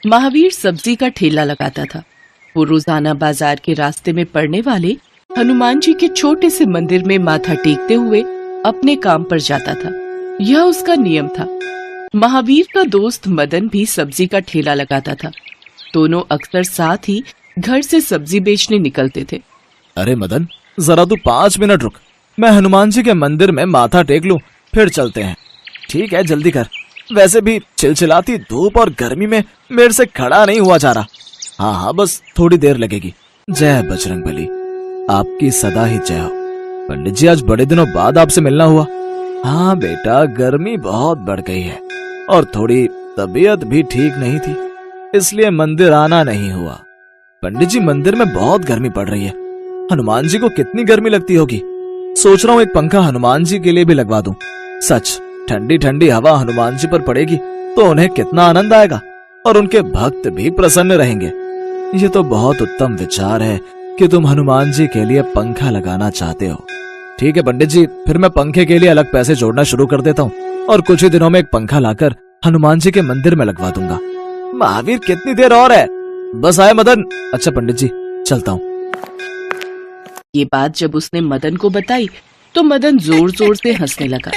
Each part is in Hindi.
महावीर सब्जी का ठेला लगाता था। वो रोजाना बाजार के रास्ते में पड़ने वाले हनुमान जी के छोटे से मंदिर में माथा टेकते हुए अपने काम पर जाता था। यह उसका नियम था। महावीर का दोस्त मदन भी सब्जी का ठेला लगाता था। दोनों अक्सर साथ ही घर से सब्जी बेचने निकलते थे। अरे मदन, जरा तू 5 मिनट रुक, मैं हनुमान जी के मंदिर में माथा टेक लूं, फिर चलते हैं। ठीक है, जल्दी कर। वैसे भी चिलचिलाती धूप और गर्मी में मेरे से खड़ा नहीं हुआ जा रहा। हाँ हाँ, बस थोड़ी देर लगेगी। जय बजरंगबली, आपकी सदा ही जय हो। पंडित जी, आज बड़े दिनों बाद आपसे मिलना हुआ। हाँ बेटा, गर्मी बहुत बढ़ गई है और थोड़ी तबीयत भी ठीक नहीं थी, इसलिए मंदिर आना नहीं हुआ। पंडित जी, मंदिर में बहुत गर्मी पड़ रही है। हनुमान जी को कितनी गर्मी लगती होगी। सोच रहा हूँ एक पंखा हनुमान जी के लिए भी लगवा दूं। सच, ठंडी ठंडी हवा हनुमान जी पर पड़ेगी तो उन्हें कितना आनंद आएगा और उनके भक्त भी प्रसन्न रहेंगे। ये तो बहुत उत्तम विचार है कि तुम हनुमान जी के लिए पंखा लगाना चाहते हो। ठीक है पंडित जी, फिर मैं पंखे के लिए अलग पैसे जोड़ना शुरू कर देता हूँ और कुछ ही दिनों में एक पंखा लाकर हनुमान जी के मंदिर में लगवा दूंगा। महावीर, कितनी देर और है? बस आए मदन। अच्छा पंडित जी, चलता हूँ। ये बात जब उसने मदन को बताई तो मदन जोर जोर से हंसने लगा।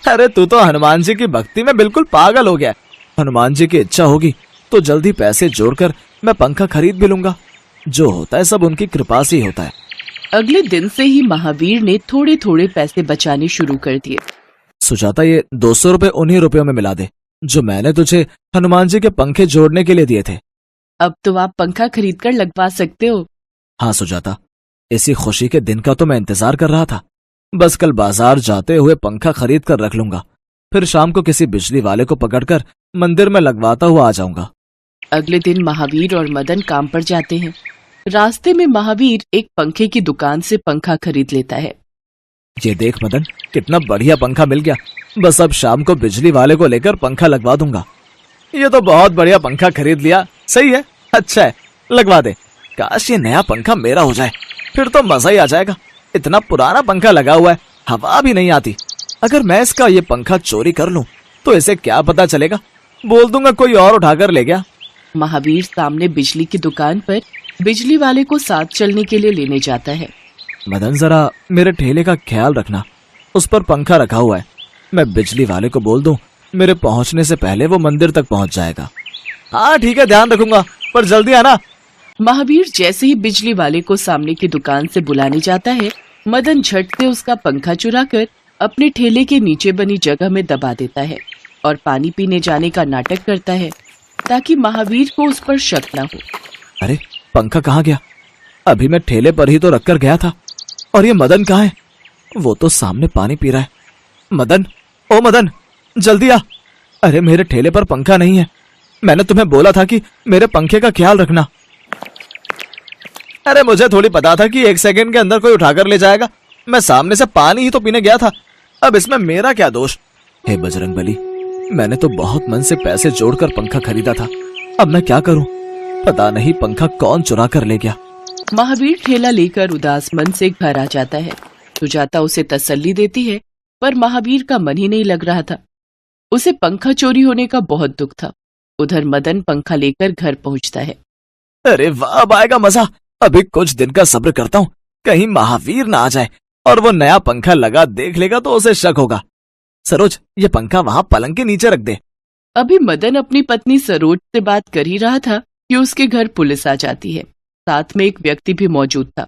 अरे तू तो हनुमान जी की भक्ति में बिल्कुल पागल हो गया। हनुमान जी की इच्छा होगी तो जल्दी पैसे जोड़कर मैं पंखा खरीद भी लूंगा। जो होता है सब उनकी कृपा से ही होता है। अगले दिन से ही महावीर ने थोड़े थोड़े पैसे बचाने शुरू कर दिए। सुजाता, ये 200 रुपए उन्हीं रुपयों में मिला दे जो मैंने तुझे हनुमान जी के पंखे जोड़ने के लिए दिए थे। अब तो आप पंखा खरीद कर लगवा सकते हो। हाँ सुजाता, इसी खुशी के दिन का तो मैं इंतजार कर रहा था। बस कल बाजार जाते हुए पंखा खरीद कर रख लूंगा, फिर शाम को किसी बिजली वाले को पकड़कर मंदिर में लगवाता हुआ आ जाऊंगा। अगले दिन महावीर और मदन काम पर जाते हैं। रास्ते में महावीर एक पंखे की दुकान से पंखा खरीद लेता है। ये देख मदन, कितना बढ़िया पंखा मिल गया। बस अब शाम को बिजली वाले को लेकर पंखा लगवा दूंगा। ये तो बहुत बढ़िया पंखा खरीद लिया। सही है, अच्छा है, लगवा दे। काश ये नया पंखा मेरा हो जाए, फिर तो मजा ही आ जाएगा। इतना पुराना पंखा लगा हुआ है, हवा भी नहीं आती। अगर मैं इसका ये पंखा चोरी कर लूं तो इसे क्या पता चलेगा। बोल दूंगा कोई और उठाकर ले गया। महावीर सामने बिजली की दुकान पर बिजली वाले को साथ चलने के लिए लेने जाता है। मदन, जरा मेरे ठेले का ख्याल रखना, उस पर पंखा रखा हुआ है। मैं बिजली वाले को बोल दूं, मेरे पहुंचने से पहले वो मंदिर तक पहुंच जाएगा। हाँ ठीक है, ध्यान रखूंगा, पर जल्दी आना। महावीर जैसे ही बिजली वाले को सामने की दुकान से बुलाने जाता है, मदन झट से उसका पंखा चुराकर अपने ठेले के नीचे बनी जगह में दबा देता है और पानी पीने जाने का नाटक करता है ताकि महावीर को उस पर शक न हो। अरे पंखा कहाँ गया? अभी मैं ठेले पर ही तो रखकर गया था। और ये मदन कहाँ है? वो तो सामने पानी पी रहा है। मदन, ओ मदन, जल्दी आ। अरे मेरे ठेले पर पंखा नहीं है। मैंने तुम्हें बोला था कि मेरे पंखे का ख्याल रखना। अरे मुझे थोड़ी पता था कि 1 सेकंड के अंदर कोई उठाकर ले जाएगा। मैं सामने से पानी ही तो पीने गया था। अब इसमें मेरा क्या दोष? हे बजरंगबली, मैंने तो बहुत मन से पैसे जोड़कर पंखा खरीदा था। अब मैं क्या करूं? पता नहीं पंखा कौन चुरा कर ले गया। महावीर ठेला लेकर उदास मन से घर आ जाता है। सुजाता उसे तसल्ली देती है, पर महावीर का मन ही नहीं लग रहा था। उसे पंखा चोरी होने का बहुत दुख था। उधर मदन पंखा लेकर घर पहुंचता है। अरे वाह, अब आएगा मजा। अभी कुछ दिन का सब्र करता हूँ, कहीं महावीर ना आ जाए और वो नया पंखा लगा देख लेगा तो उसे शक होगा। सरोज, ये पंखा वहाँ पलंग के नीचे रख दे। अभी मदन अपनी पत्नी सरोज से बात कर ही रहा था कि उसके घर पुलिस आ जाती है। साथ में एक व्यक्ति भी मौजूद था।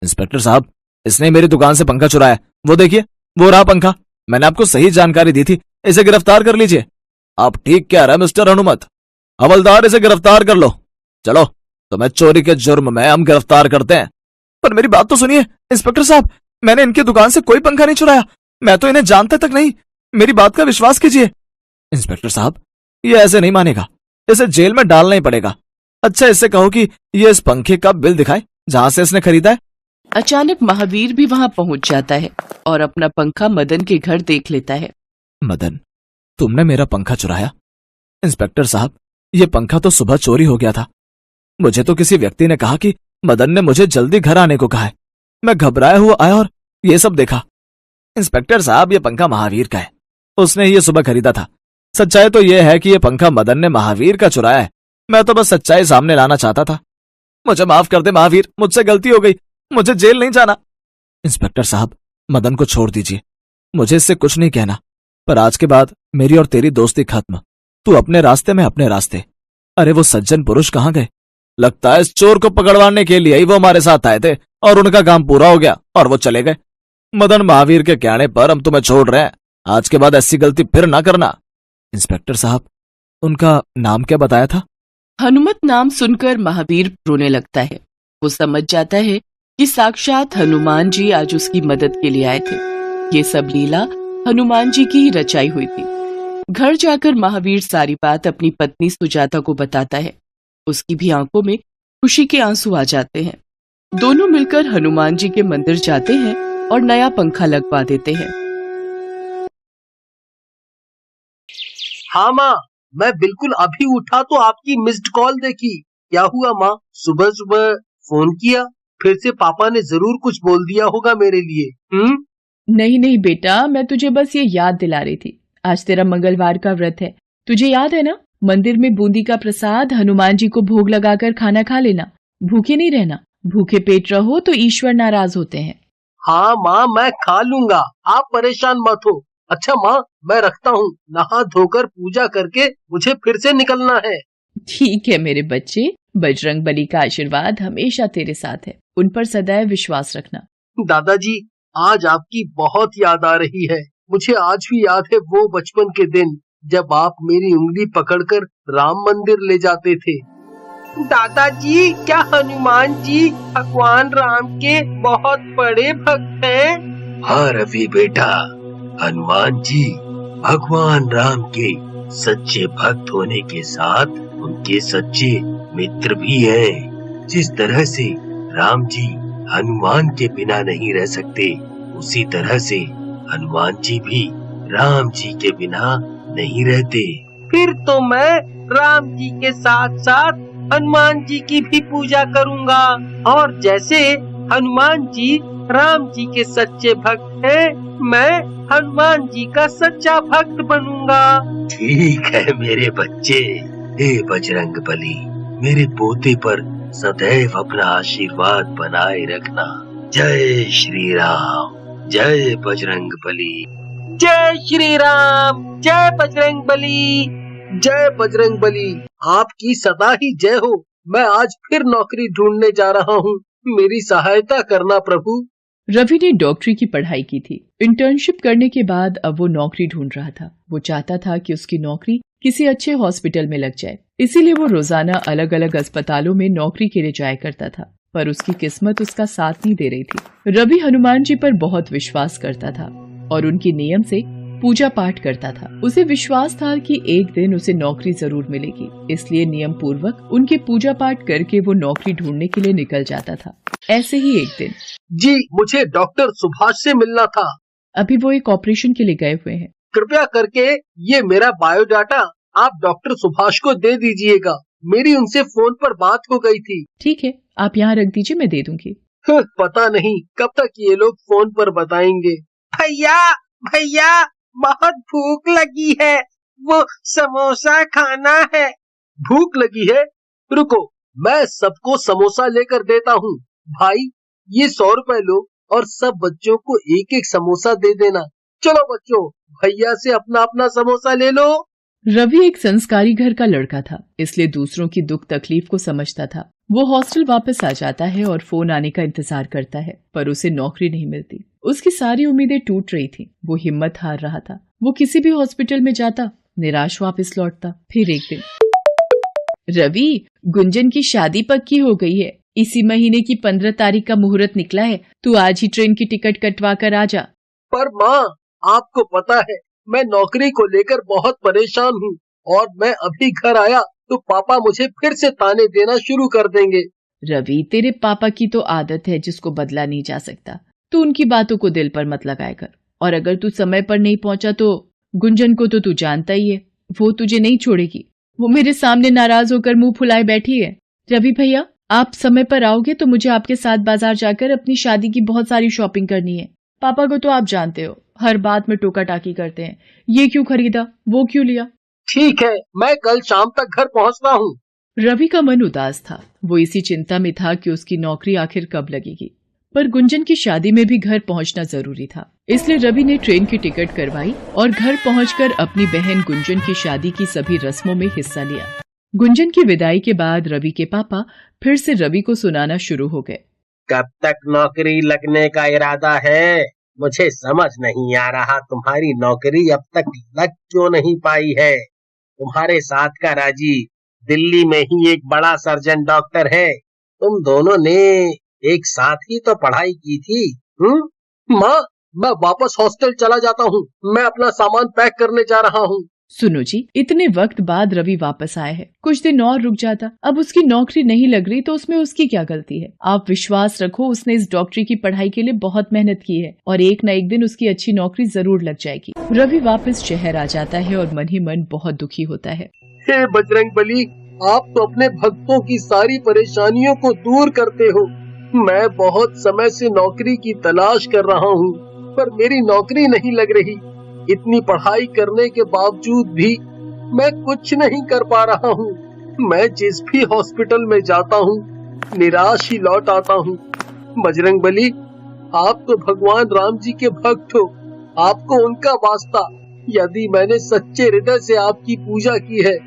इंस्पेक्टर साहब, इसने मेरी दुकान से पंखा चुराया। वो देखिए, वो रहा पंखा। मैंने आपको सही जानकारी दी थी, इसे गिरफ्तार कर लीजिए। आप ठीक कह रहे हैं मिस्टर हनुमत। हवलदार, इसे गिरफ्तार कर लो। चलो, तुम्हें चोरी के जुर्म में हम गिरफ्तार करते हैं। पर मेरी बात तो सुनिए इंस्पेक्टर साहब, मैंने इनकी दुकान से कोई पंखा नहीं चुराया। मैं तो इन्हें जानता तक नहीं। मेरी बात का विश्वास कीजिए। इंस्पेक्टर साहब, ये ऐसे नहीं मानेगा, इसे जेल में डालना ही पड़ेगा। अच्छा, इससे कहो कि ये इस पंखे का बिल दिखाए जहां से इसने खरीदा है। अचानक महावीर भी वहां पहुंच जाता है और अपना पंखा मदन के घर देख लेता है। मदन, तुमने मेरा पंखा चुराया? इंस्पेक्टर साहब, ये पंखा तो सुबह चोरी हो गया था। मुझे तो किसी व्यक्ति ने कहा कि मदन ने मुझे जल्दी घर आने को कहा है। मैं घबराया हुआ आया और ये सब देखा। इंस्पेक्टर साहब, ये पंखा महावीर का है। उसने ये सुबह खरीदा था। सच्चाई तो यह है कि ये पंखा मदन ने महावीर का चुराया है। मैं तो बस सच्चाई सामने लाना चाहता था। मुझे माफ कर दे महावीर, मुझसे गलती हो गई, मुझे जेल नहीं जाना। इंस्पेक्टर साहब, मदन को छोड़ दीजिए, मुझे इससे कुछ नहीं कहना, पर आज के बाद मेरी और तेरी दोस्ती खत्म। तू अपने रास्ते में अपने रास्ते। अरे वो सज्जन पुरुष कहाँ गए? लगता है इस चोर को पकड़वाने के लिए ही वो हमारे साथ आए थे और उनका काम पूरा हो गया और वो चले गए। मदन महावीर के कहने पर हम तुम्हें छोड़ रहे हैं, आज के बाद ऐसी गलती फिर ना करना। इंस्पेक्टर साहब, उनका नाम क्या बताया था? हनुमत नाम सुनकर महावीर रोने लगता है। वो समझ जाता है कि साक्षात हनुमान जी आज उसकी मदद के लिए आए थे। ये सब लीला हनुमान जी की ही रचाई हुई थी। घर जाकर महावीर सारी बात अपनी पत्नी सुजाता को बताता है। उसकी भी आंखों में खुशी के आंसू आ जाते हैं। दोनों मिलकर हनुमान जी के मंदिर जाते हैं और नया पंखा लगवा देते हैं। हाँ माँ, मैं बिल्कुल अभी उठा तो आपकी मिस्ड कॉल देखी। क्या हुआ माँ, सुबह सुबह फोन किया? फिर से पापा ने जरूर कुछ बोल दिया होगा मेरे लिए। नहीं नहीं बेटा, मैं तुझे बस ये याद दिला रही थी, आज तेरा मंगलवार का व्रत है। तुझे याद है ना, मंदिर में बूंदी का प्रसाद हनुमान जी को भोग लगाकर खाना खा लेना। भूखे नहीं रहना, भूखे पेट रहो तो ईश्वर नाराज होते हैं। हाँ माँ, मैं खा लूंगा, आप परेशान मत हो। अच्छा माँ, मैं रखता हूँ, नहा धोकर पूजा करके मुझे फिर से निकलना है। ठीक है मेरे बच्चे, बजरंग बली का आशीर्वाद हमेशा तेरे साथ है, उन पर सदैव विश्वास रखना। दादाजी, आज आपकी बहुत याद आ रही है। मुझे आज भी याद है वो बचपन के दिन जब आप मेरी उंगली पकड़कर राम मंदिर ले जाते थे। दादाजी, क्या हनुमान जी भगवान राम के बहुत बड़े भक्त हैं? हाँ रवि बेटा, हनुमान जी भगवान राम के सच्चे भक्त होने के साथ उनके सच्चे मित्र भी हैं। जिस तरह से राम जी हनुमान के बिना नहीं रह सकते, उसी तरह से हनुमान जी भी राम जी के बिना नहीं रहते। फिर तो मैं राम जी के साथ साथ हनुमान जी की भी पूजा करूंगा, और जैसे हनुमान जी राम जी के सच्चे भक्त हैं, मैं हनुमान जी का सच्चा भक्त बनूंगा। ठीक है मेरे बच्चे। हे बजरंग बली, मेरे पोते पर सदैव अपना आशीर्वाद बनाए रखना। जय श्री राम, जय बजरंग बली। जय श्री राम, जय बजरंग बली, जय बजरंग बली। आपकी सदा ही जय हो। मैं आज फिर नौकरी ढूंढने जा रहा हूँ, मेरी सहायता करना प्रभु। रवि ने डॉक्टरी की पढ़ाई की थी। इंटर्नशिप करने के बाद अब वो नौकरी ढूंढ रहा था। वो चाहता था कि उसकी नौकरी किसी अच्छे हॉस्पिटल में लग जाए, इसीलिए वो रोजाना अलग अलग अस्पतालों में नौकरी के लिए जाया करता था। पर उसकी किस्मत उसका साथ नहीं दे रही थी। रवि हनुमान जी पर बहुत विश्वास करता था और उनकी नियम से पूजा पाठ करता था। उसे विश्वास था कि एक दिन उसे नौकरी जरूर मिलेगी, इसलिए नियम पूर्वक उनके पूजा पाठ करके वो नौकरी ढूंढने के लिए निकल जाता था। ऐसे ही एक दिन, जी मुझे डॉक्टर सुभाष से मिलना था। अभी वो एक ऑपरेशन के लिए गए हुए हैं। कृपया करके ये मेरा बायोडाटा आप डॉक्टर सुभाष को दे दीजिएगा। मेरी उनसे फोन पर बात हो गई थी। ठीक है, आप यहाँ रख दीजिए, मैं दे दूंगी। पता नहीं कब तक ये लोग फोन पर बताएंगे। भैया भैया, बहुत भूख लगी है, वो समोसा खाना है। भूख लगी है? रुको, मैं सबको समोसा लेकर देता हूँ। भाई, ये 100 रुपए लो और सब बच्चों को एक एक समोसा दे देना। चलो बच्चों, भैया से अपना अपना समोसा ले लो। रवि एक संस्कारी घर का लड़का था, इसलिए दूसरों की दुख तकलीफ को समझता था। वो हॉस्टल वापस आ जाता है और फोन आने का इंतजार करता है, पर उसे नौकरी नहीं मिलती। उसकी सारी उम्मीदें टूट रही थी। वो हिम्मत हार रहा था। वो किसी भी हॉस्पिटल में जाता, निराश वापस लौटता। फिर एक दिन, रवि, गुंजन की शादी पक्की हो गई है। इसी महीने की 15 तारीख का मुहूर्त निकला है। तू आज ही ट्रेन की टिकट कटवा कर आ जा। पर माँ, आपको पता है मैं नौकरी को लेकर बहुत परेशान हूँ, और मैं अभी घर आया तो पापा मुझे फिर से ताने देना शुरू कर देंगे। रवि, तेरे पापा की तो आदत है जिसको बदला नहीं जा सकता। तू उनकी बातों को दिल पर मत लगाया कर। और अगर तू समय पर नहीं पहुंचा तो गुंजन को तो तू जानता ही है, वो तुझे नहीं छोड़ेगी। वो मेरे सामने नाराज होकर मुंह फुलाए बैठी है। रवि भैया, आप समय पर आओगे तो मुझे आपके साथ बाजार जाकर अपनी शादी की बहुत सारी शॉपिंग करनी है। पापा को तो आप जानते हो, हर बात में टोका टाकी करते हैं। ये क्यों खरीदा, वो क्यों लिया। ठीक है, मैं कल शाम तक घर पहुँचता हूँ। रवि का मन उदास था। वो इसी चिंता में था कि उसकी नौकरी आखिर कब लगेगी। पर गुंजन की शादी में भी घर पहुंचना जरूरी था, इसलिए रवि ने ट्रेन की टिकट करवाई और घर पहुंचकर अपनी बहन गुंजन की शादी की सभी रस्मों में हिस्सा लिया। गुंजन की विदाई के बाद रवि के पापा फिर से रवि को सुनाना शुरू हो गए। कब तक नौकरी लगने का इरादा है? मुझे समझ नहीं आ रहा, तुम्हारी नौकरी अब तक लग क्यों नहीं पाई है? तुम्हारे साथ का राजी दिल्ली में ही एक बड़ा सर्जन डॉक्टर है। तुम दोनों ने एक साथ ही तो पढ़ाई की थी। माँ, मैं वापस हॉस्टल चला जाता हूँ। मैं अपना सामान पैक करने जा रहा हूँ। सुनो जी, इतने वक्त बाद रवि वापस आया है, कुछ दिन और रुक जाता। अब उसकी नौकरी नहीं लग रही तो उसमें उसकी क्या गलती है? आप विश्वास रखो, उसने इस डॉक्टरी की पढ़ाई के लिए बहुत मेहनत की है और एक न एक दिन उसकी अच्छी नौकरी जरूर लग जाएगी। रवि वापस शहर आ जाता है और मन ही मन बहुत दुखी होता है। हे बजरंगबली, आप तो अपने भक्तों की सारी परेशानियों को दूर करते हो। मैं बहुत समय से नौकरी की तलाश कर रहा हूँ, पर मेरी नौकरी नहीं लग रही। इतनी पढ़ाई करने के बावजूद भी मैं कुछ नहीं कर पा रहा हूँ। मैं जिस भी हॉस्पिटल में जाता हूँ, निराश ही लौट आता हूँ। बजरंगबली, आप तो भगवान राम जी के भक्त हो, आपको उनका वास्ता। यदि मैंने सच्चे हृदय से आपकी पूजा की है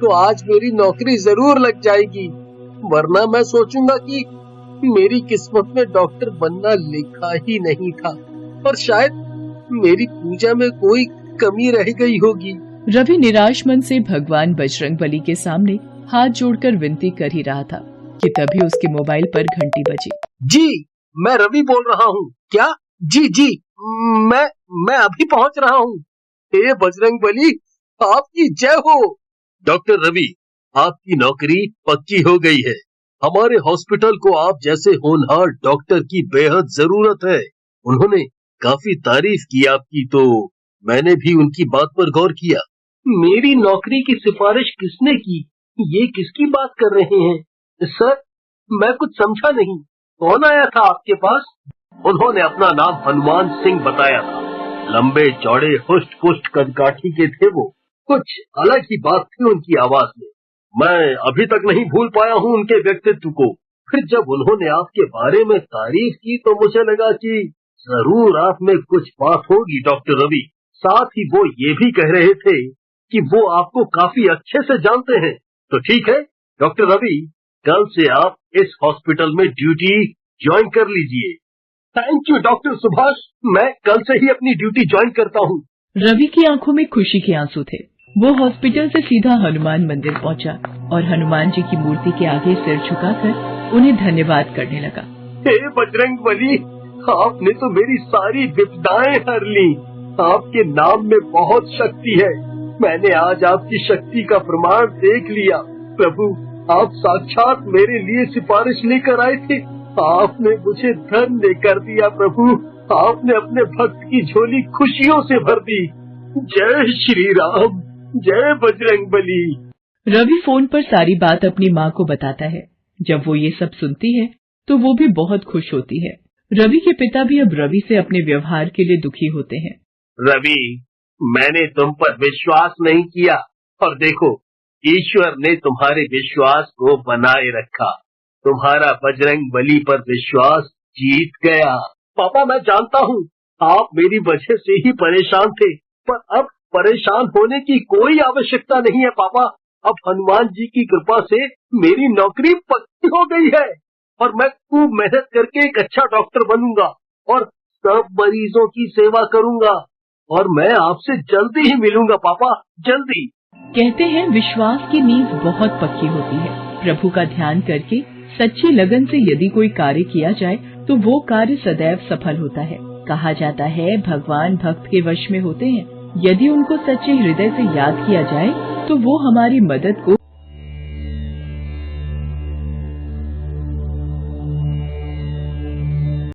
तो आज मेरी नौकरी जरूर लग जाएगी, वरना मैं सोचूंगा कि मेरी किस्मत में डॉक्टर बनना लिखा ही नहीं था और शायद मेरी पूजा में कोई कमी रह गई होगी। रवि निराश मन से भगवान बजरंगबली के सामने हाथ जोड़कर विनती कर ही रहा था कि तभी उसके मोबाइल पर घंटी बजी। जी, मैं रवि बोल रहा हूँ। क्या? जी, मैं अभी पहुँच रहा हूँ। हे बजरंगबली, आपकी जय हो। डॉक्टर रवि, आपकी नौकरी पक्की हो गई है। हमारे हॉस्पिटल को आप जैसे होनहार डॉक्टर की बेहद जरूरत है। उन्होंने काफी तारीफ की आपकी, तो मैंने भी उनकी बात पर गौर किया। मेरी नौकरी की सिफारिश किसने की? ये किसकी बात कर रहे हैं? सर, मैं कुछ समझा नहीं। कौन आया था आपके पास? उन्होंने अपना नाम हनुमान सिंह बताया था। लंबे चौड़े हुष्ट पुष्ट कदकाठी के थे वो। कुछ अलग ही बात थी उनकी आवाज में। मैं अभी तक नहीं भूल पाया हूँ उनके व्यक्तित्व को। फिर जब उन्होंने आपके बारे में तारीफ की तो मुझे लगा कि जरूर आप में कुछ बात होगी डॉक्टर रवि। साथ ही वो ये भी कह रहे थे कि वो आपको काफी अच्छे से जानते हैं। तो ठीक है डॉक्टर रवि, कल से आप इस हॉस्पिटल में ड्यूटी ज्वाइन कर लीजिए। थैंक यू डॉक्टर सुभाष, मैं कल से ही अपनी ड्यूटी ज्वाइन करता हूँ। रवि की आंखों में खुशी के आंसू थे। वो हॉस्पिटल से सीधा हनुमान मंदिर पहुंचा और हनुमान जी की मूर्ति के आगे सिर झुकाकर उन्हें धन्यवाद करने लगा। हे बजरंगबली, आपने तो मेरी सारी विपदाएं हर ली। आपके नाम में बहुत शक्ति है। मैंने आज आपकी शक्ति का प्रमाण देख लिया। प्रभु, आप साक्षात मेरे लिए सिफारिश लेकर आए थे। आपने मुझे धन्य कर दिया प्रभु। आपने अपने भक्त की झोली खुशियों से भर दी। जय श्री राम, जय बजरंगबली। रवि फोन पर सारी बात अपनी माँ को बताता है। जब वो ये सब सुनती है तो वो भी बहुत खुश होती है। रवि के पिता भी अब रवि से अपने व्यवहार के लिए दुखी होते हैं। रवि, मैंने तुम पर विश्वास नहीं किया और देखो, ईश्वर ने तुम्हारे विश्वास को बनाए रखा। तुम्हारा बजरंगबली पर विश्वास जीत गया। पापा, मैं जानता हूँ आप मेरी वजह से ही परेशान थे, पर अब परेशान होने की कोई आवश्यकता नहीं है पापा। अब हनुमान जी की कृपा से मेरी नौकरी पक्की हो गई है और मैं खूब मेहनत करके एक अच्छा डॉक्टर बनूंगा और सब मरीजों की सेवा करूंगा। और मैं आपसे जल्दी ही मिलूंगा पापा, जल्दी। कहते हैं विश्वास की नींव बहुत पक्की होती है। प्रभु का ध्यान करके सच्ची लगन से यदि कोई कार्य किया जाए तो वो कार्य सदैव सफल होता है। कहा जाता है भगवान भक्त के वश में होते हैं। यदि उनको सच्चे हृदय से याद किया जाए तो वो हमारी मदद को